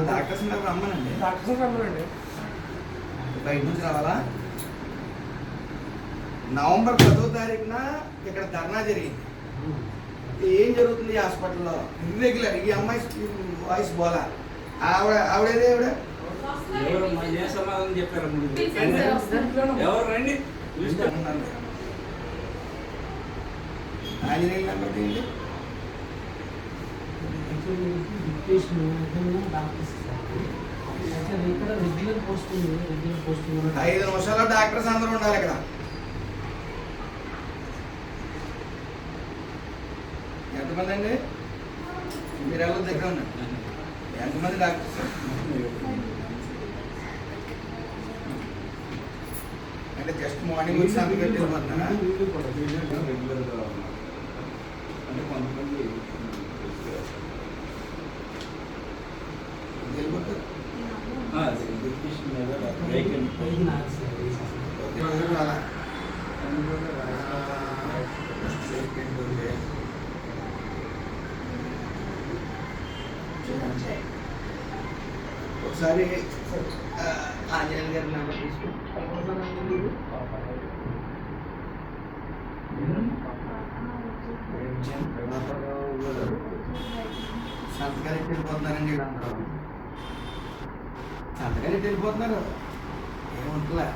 Doctors రమ్మనండి. బయట నుంచి రావాలా? నవంబర్ 10వ తారీఖున ఇక్కడ ధర్నా జరిగింది. ఏం జరుగుతుంది హాస్పిటల్లో? ఇర్రెగ్యులర్. ఈ అమ్మాయి వాయిస్ బోలా. ఆవిడేదే ఏ సమాధానం చెప్పారు? ఎవరు రండి ఆంజనేయులు నెంబర్ ఏంటి? 5 నిమిషాల్లో డాక్టర్స్ అందరూ ఉండాలి ఇక్కడ. ఎంతమంది అండి? మీరు ఎవరి దగ్గర ఉన్నారు? ఎంతమంది డాక్టర్స్? అంటే జస్ట్ మార్నింగ్ వచ్చి అందుకే వెళ్ళిపోతున్నారా? అంటే కొంతమంది వెళ్ళిపోతారు. ఒకసారి ఆంజనేయులు గారి నెంబర్ సంతకాలు వెళ్ళిపోతున్నారండి. సంతకాలు వెళ్ళిపోతున్నారు. ఏముంటుందా?